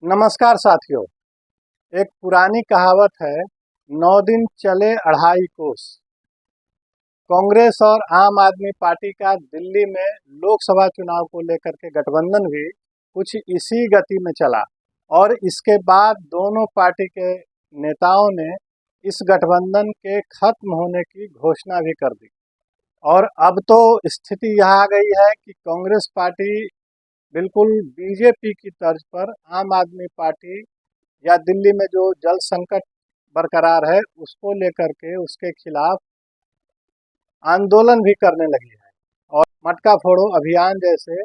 नमस्कार साथियों। एक पुरानी कहावत है, 9 दिन चले अढ़ाई कोस। कांग्रेस और आम आदमी पार्टी का दिल्ली में लोकसभा चुनाव को लेकर के गठबंधन भी कुछ इसी गति में चला और इसके बाद दोनों पार्टी के नेताओं ने इस गठबंधन के खत्म होने की घोषणा भी कर दी। और अब तो स्थिति यह आ गई है कि कांग्रेस पार्टी बिल्कुल बीजेपी की तर्ज पर आम आदमी पार्टी या दिल्ली में जो जल संकट बरकरार है उसको लेकर के उसके खिलाफ आंदोलन भी करने लगी है और मटका फोड़ो अभियान जैसे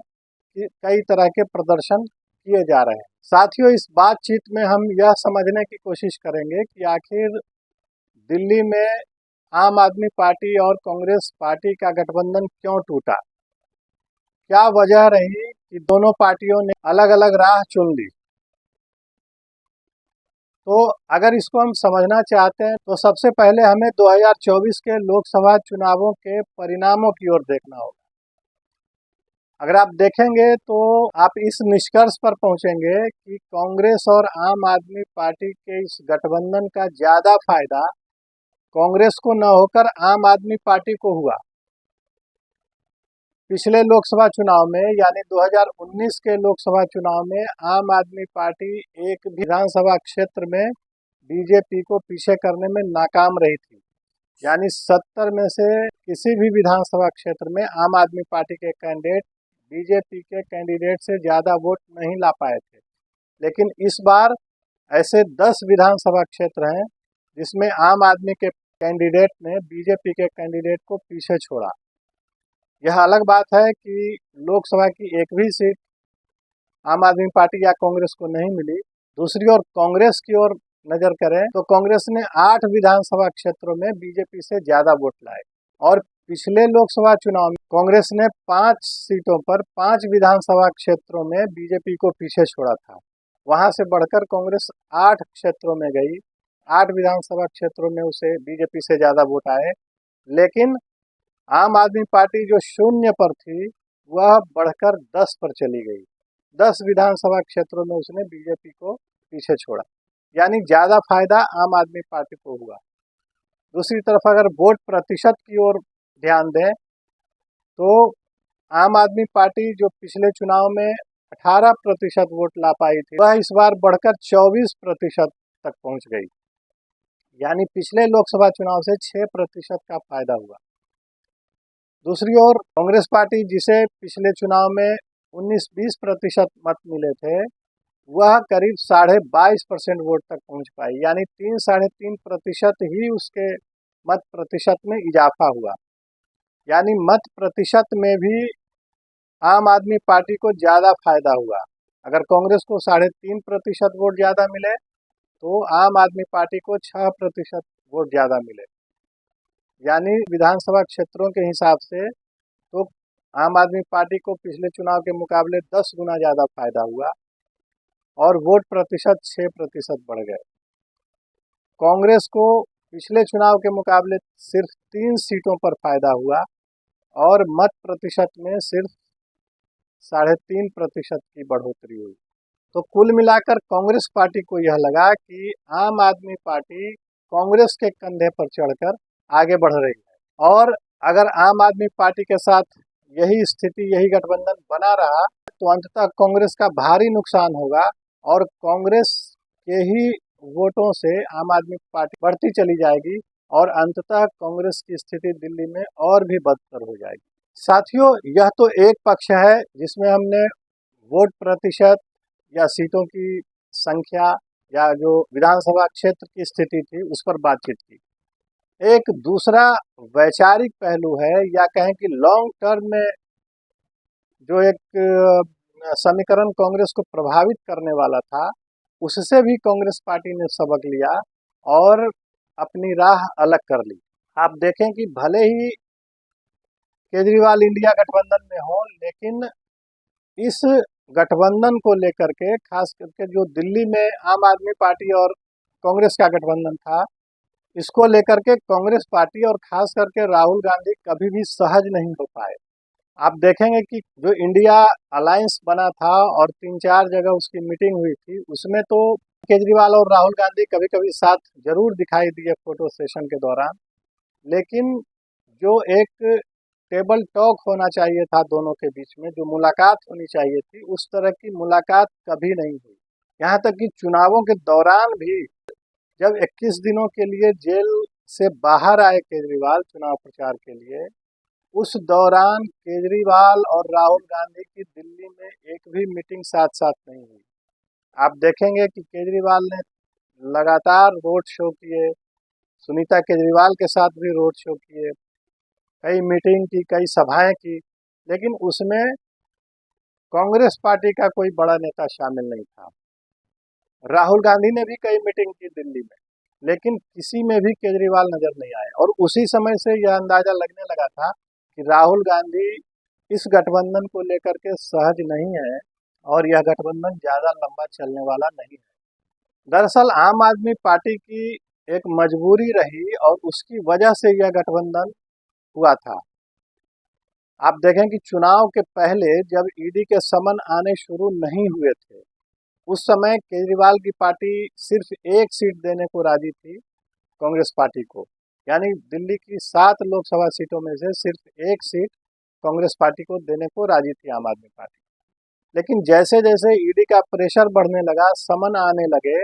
कई तरह के प्रदर्शन किए जा रहे हैं। साथियों, इस बातचीत में हम यह समझने की कोशिश करेंगे कि आखिर दिल्ली में आम आदमी पार्टी और कांग्रेस पार्टी का गठबंधन क्यों टूटा, क्या वजह रही कि दोनों पार्टियों ने अलग अलग राह चुन ली। तो अगर इसको हम समझना चाहते हैं तो सबसे पहले हमें 2024 के लोकसभा चुनावों के परिणामों की ओर देखना होगा। अगर आप देखेंगे तो आप इस निष्कर्ष पर पहुंचेंगे कि कांग्रेस और आम आदमी पार्टी के इस गठबंधन का ज़्यादा फायदा कांग्रेस को न होकर आम आदमी पार्टी को हुआ। पिछले लोकसभा चुनाव में यानी 2019 के लोकसभा चुनाव में आम आदमी पार्टी एक विधानसभा क्षेत्र में बीजेपी को पीछे करने में नाकाम रही थी। यानी 70 में से किसी भी विधानसभा क्षेत्र में आम आदमी पार्टी के कैंडिडेट बीजेपी के कैंडिडेट से ज़्यादा वोट नहीं ला पाए थे। लेकिन इस बार ऐसे 10 विधानसभा क्षेत्र हैं जिसमें आम आदमी के कैंडिडेट ने बीजेपी के कैंडिडेट को पीछे छोड़ा। यह अलग बात है कि लोकसभा की एक भी सीट आम आदमी पार्टी या कांग्रेस को नहीं मिली। दूसरी ओर कांग्रेस की ओर नज़र करें तो कांग्रेस ने 8 विधानसभा क्षेत्रों में बीजेपी से ज़्यादा वोट लाए और पिछले लोकसभा चुनाव में कांग्रेस ने 5 सीटों पर 5 विधानसभा क्षेत्रों में बीजेपी को पीछे छोड़ा था। वहां से बढ़कर कांग्रेस 8 क्षेत्रों में गई, 8 विधानसभा क्षेत्रों में उसे बीजेपी से ज़्यादा वोट आए। लेकिन आम आदमी पार्टी जो 0 पर थी वह बढ़कर 10 पर चली गई। 10 विधानसभा क्षेत्रों में उसने बीजेपी को पीछे छोड़ा, यानी ज़्यादा फायदा आम आदमी पार्टी को हुआ। दूसरी तरफ अगर वोट प्रतिशत की ओर ध्यान दें तो आम आदमी पार्टी जो पिछले चुनाव में 18% वोट ला पाई थी वह इस बार बढ़कर 24% तक पहुंच गई। यानी पिछले लोकसभा चुनाव से 6% का फायदा हुआ। दूसरी ओर कांग्रेस पार्टी जिसे पिछले चुनाव में 19-20% मत मिले थे वह करीब 22.5% वोट तक पहुंच पाई। यानी 3-3.5% ही उसके मत प्रतिशत में इजाफा हुआ। यानी मत प्रतिशत में भी आम आदमी पार्टी को ज़्यादा फायदा हुआ। अगर कांग्रेस को 3.5% वोट ज़्यादा मिले तो आम आदमी पार्टी को 6% वोट ज़्यादा मिले। यानी विधानसभा क्षेत्रों के हिसाब से तो आम आदमी पार्टी को पिछले चुनाव के मुकाबले 10 गुना ज़्यादा फायदा हुआ और वोट प्रतिशत 6% बढ़ गए। कांग्रेस को पिछले चुनाव के मुकाबले सिर्फ 3 सीटों पर फायदा हुआ और मत प्रतिशत में सिर्फ 3.5% की बढ़ोतरी हुई। तो कुल मिलाकर कांग्रेस पार्टी को यह लगा कि आम आदमी पार्टी कांग्रेस के कंधे पर चढ़कर आगे बढ़ रही है और अगर आम आदमी पार्टी के साथ यही स्थिति, यही गठबंधन बना रहा तो अंततः कांग्रेस का भारी नुकसान होगा और कांग्रेस के ही वोटों से आम आदमी पार्टी बढ़ती चली जाएगी और अंततः कांग्रेस की स्थिति दिल्ली में और भी बदतर हो जाएगी। साथियों, यह तो एक पक्ष है जिसमें हमने वोट प्रतिशत या सीटों की संख्या या जो विधानसभा क्षेत्र की स्थिति थी उस पर बातचीत की। एक दूसरा वैचारिक पहलू है या कहें कि लॉन्ग टर्म में जो एक समीकरण कांग्रेस को प्रभावित करने वाला था उससे भी कांग्रेस पार्टी ने सबक लिया और अपनी राह अलग कर ली। आप देखें कि भले ही केजरीवाल इंडिया गठबंधन में हो, लेकिन इस गठबंधन को लेकर के खास करके जो दिल्ली में आम आदमी पार्टी और कांग्रेस का गठबंधन था इसको लेकर के कांग्रेस पार्टी और खास करके राहुल गांधी कभी भी सहज नहीं हो पाए। आप देखेंगे कि जो इंडिया अलायंस बना था और 3-4 जगह उसकी मीटिंग हुई थी, उसमें तो केजरीवाल और राहुल गांधी कभी कभी साथ जरूर दिखाई दिए फोटो सेशन के दौरान। लेकिन जो एक टेबल टॉक होना चाहिए था दोनों के बीच में, जो मुलाकात होनी चाहिए थी, उस तरह की मुलाकात कभी नहीं हुई। यहाँ तक कि चुनावों के दौरान भी जब 21 दिनों के लिए जेल से बाहर आए केजरीवाल चुनाव प्रचार के लिए, उस दौरान केजरीवाल और राहुल गांधी की दिल्ली में एक भी मीटिंग साथ साथ नहीं हुई। आप देखेंगे कि केजरीवाल ने लगातार रोड शो किए, सुनीता केजरीवाल के साथ भी रोड शो किए, कई मीटिंग की, कई सभाएं की, लेकिन उसमें कांग्रेस पार्टी का कोई बड़ा नेता शामिल नहीं था। राहुल गांधी ने भी कई मीटिंग की दिल्ली में, लेकिन किसी में भी केजरीवाल नजर नहीं आए। और उसी समय से यह अंदाजा लगने लगा था कि राहुल गांधी इस गठबंधन को लेकर के सहज नहीं है और यह गठबंधन ज्यादा लंबा चलने वाला नहीं है। दरअसल आम आदमी पार्टी की एक मजबूरी रही और उसकी वजह से यह गठबंधन हुआ था। आप देखें कि चुनाव के पहले जब ईडी के समन आने शुरू नहीं हुए थे, उस समय केजरीवाल की पार्टी सिर्फ एक सीट देने को राजी थी कांग्रेस पार्टी को। यानी दिल्ली की 7 लोकसभा सीटों में से सिर्फ एक सीट कांग्रेस पार्टी को देने को राजी थी आम आदमी पार्टी। लेकिन जैसे जैसे ईडी का प्रेशर बढ़ने लगा, समन आने लगे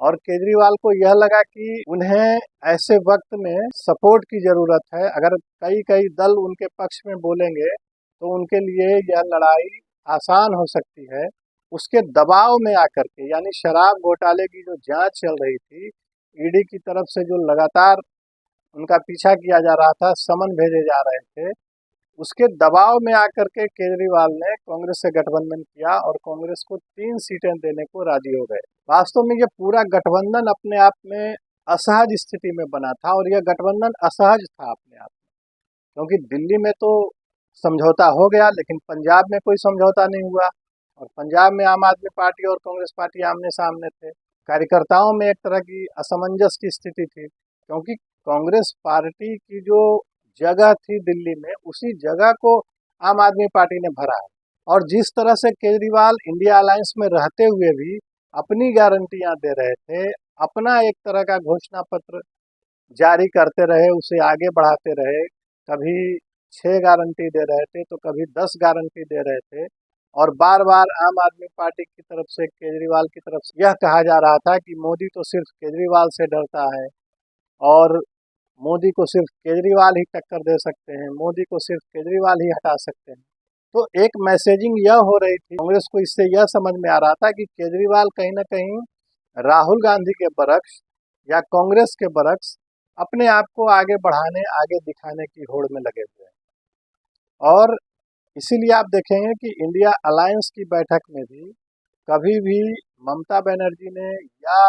और केजरीवाल को यह लगा कि उन्हें ऐसे वक्त में सपोर्ट की जरूरत है। अगर कई कई दल उनके पक्ष में बोलेंगे तो उनके लिए यह लड़ाई आसान हो सकती है। उसके दबाव में आकर के, यानी शराब घोटाले की जो जांच चल रही थी, ईडी की तरफ से जो लगातार उनका पीछा किया जा रहा था, समन भेजे जा रहे थे, उसके दबाव में आकर के केजरीवाल ने कांग्रेस से गठबंधन किया और कांग्रेस को 3 सीटें देने को राजी हो गए। वास्तव में यह पूरा गठबंधन अपने आप में असहज स्थिति में बना था और यह गठबंधन असहज था अपने आप में, क्योंकि दिल्ली में तो समझौता हो गया, लेकिन पंजाब में कोई समझौता नहीं हुआ और पंजाब में आम आदमी पार्टी और कांग्रेस पार्टी आमने सामने थे। कार्यकर्ताओं में एक तरह की असमंजस की स्थिति थी, क्योंकि कांग्रेस पार्टी की जो जगह थी दिल्ली में, उसी जगह को आम आदमी पार्टी ने भरा है। और जिस तरह से केजरीवाल इंडिया अलायंस में रहते हुए भी अपनी गारंटियां दे रहे थे, अपना एक तरह का घोषणा पत्र जारी करते रहे, उसे आगे बढ़ाते रहे, कभी 6 गारंटी दे रहे थे तो कभी 10 गारंटी दे रहे थे, और बार बार आम आदमी पार्टी की तरफ से, केजरीवाल की तरफ से यह कहा जा रहा था कि मोदी तो सिर्फ केजरीवाल से डरता है और मोदी को सिर्फ केजरीवाल ही टक्कर दे सकते हैं, मोदी को सिर्फ केजरीवाल ही हटा सकते हैं। तो एक मैसेजिंग यह हो रही थी कांग्रेस को, इससे यह समझ में आ रहा था कि केजरीवाल कहीं ना कहीं राहुल गांधी के बरक्स या कांग्रेस के बरक्स अपने आप को आगे बढ़ाने, आगे दिखाने की होड़ में लगे हुए हैं। और इसीलिए आप देखेंगे कि इंडिया अलायंस की बैठक में भी कभी भी ममता बनर्जी ने या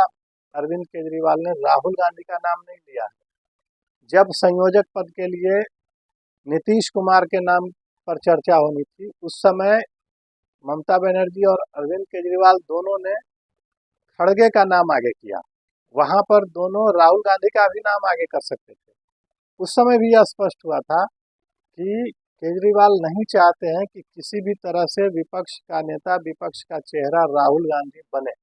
अरविंद केजरीवाल ने राहुल गांधी का नाम नहीं लिया है। जब संयोजक पद के लिए नीतीश कुमार के नाम पर चर्चा होनी थी, उस समय ममता बनर्जी और अरविंद केजरीवाल दोनों ने खड़गे का नाम आगे किया। वहां पर दोनों राहुल गांधी का भी नाम आगे कर सकते थे। उस समय भी यह स्पष्ट हुआ था कि केजरीवाल नहीं चाहते हैं कि किसी भी तरह से विपक्ष का नेता, विपक्ष का चेहरा राहुल गांधी बने।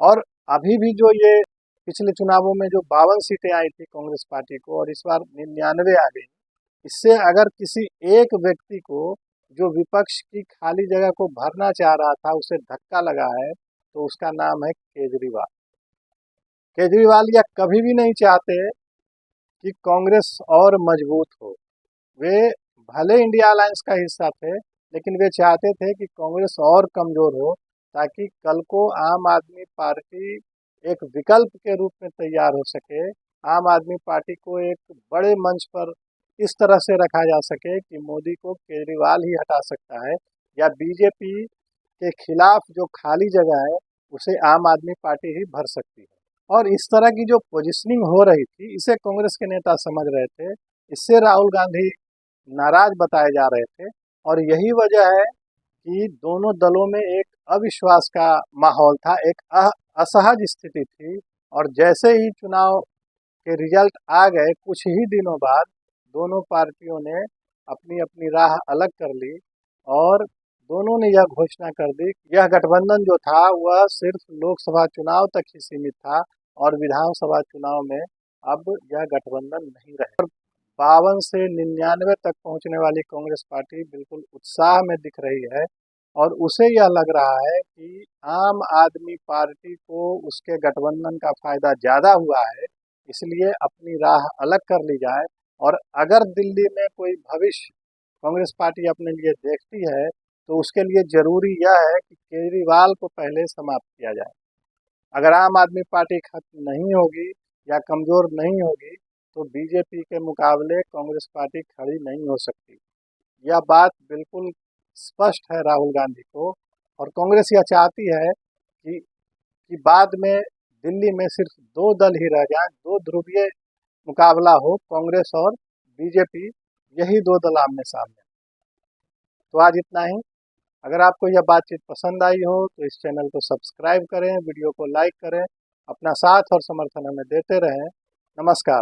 और अभी भी जो ये पिछले चुनावों में जो 52 सीटें आई थी कांग्रेस पार्टी को और इस बार 99 आ गई, इससे अगर किसी एक व्यक्ति को जो विपक्ष की खाली जगह को भरना चाह रहा था उसे धक्का लगा है, तो उसका नाम है केजरीवाल। केजरीवाल यह कभी भी नहीं चाहते कि कांग्रेस और मजबूत हो। वे भले इंडिया अलायंस का हिस्सा थे, लेकिन वे चाहते थे कि कांग्रेस और कमजोर हो, ताकि कल को आम आदमी पार्टी एक विकल्प के रूप में तैयार हो सके। आम आदमी पार्टी को एक बड़े मंच पर इस तरह से रखा जा सके कि मोदी को केजरीवाल ही हटा सकता है, या बीजेपी के खिलाफ जो खाली जगह है उसे आम आदमी पार्टी ही भर सकती है। और इस तरह की जो पोजिशनिंग हो रही थी, इसे कांग्रेस के नेता समझ रहे थे, इससे राहुल गांधी नाराज बताए जा रहे थे। और यही वजह है कि दोनों दलों में एक अविश्वास का माहौल था, एक असहज स्थिति थी। और जैसे ही चुनाव के रिजल्ट आ गए, कुछ ही दिनों बाद दोनों पार्टियों ने अपनी अपनी राह अलग कर ली और दोनों ने यह घोषणा कर दी कि यह गठबंधन जो था वह सिर्फ लोकसभा चुनाव तक ही सीमित था और विधानसभा चुनाव में अब यह गठबंधन नहीं रहे। 52 से 99 तक पहुंचने वाली कांग्रेस पार्टी बिल्कुल उत्साह में दिख रही है और उसे यह लग रहा है कि आम आदमी पार्टी को उसके गठबंधन का फायदा ज़्यादा हुआ है, इसलिए अपनी राह अलग कर ली जाए। और अगर दिल्ली में कोई भविष्य कांग्रेस पार्टी अपने लिए देखती है तो उसके लिए ज़रूरी यह है कि केजरीवाल को पहले समाप्त किया जाए। अगर आम आदमी पार्टी खत्म नहीं होगी या कमज़ोर नहीं होगी तो बीजेपी के मुकाबले कांग्रेस पार्टी खड़ी नहीं हो सकती। यह बात बिल्कुल स्पष्ट है राहुल गांधी को, और कांग्रेस यह चाहती है कि बाद में दिल्ली में सिर्फ दो दल ही रह जाएं, दो ध्रुवीय मुकाबला हो, कांग्रेस और बीजेपी, यही दो दल आमने सामने। तो आज इतना ही। अगर आपको यह बातचीत पसंद आई हो तो इस चैनल को सब्सक्राइब करें, वीडियो को लाइक करें, अपना साथ और समर्थन हमें देते रहें। नमस्कार।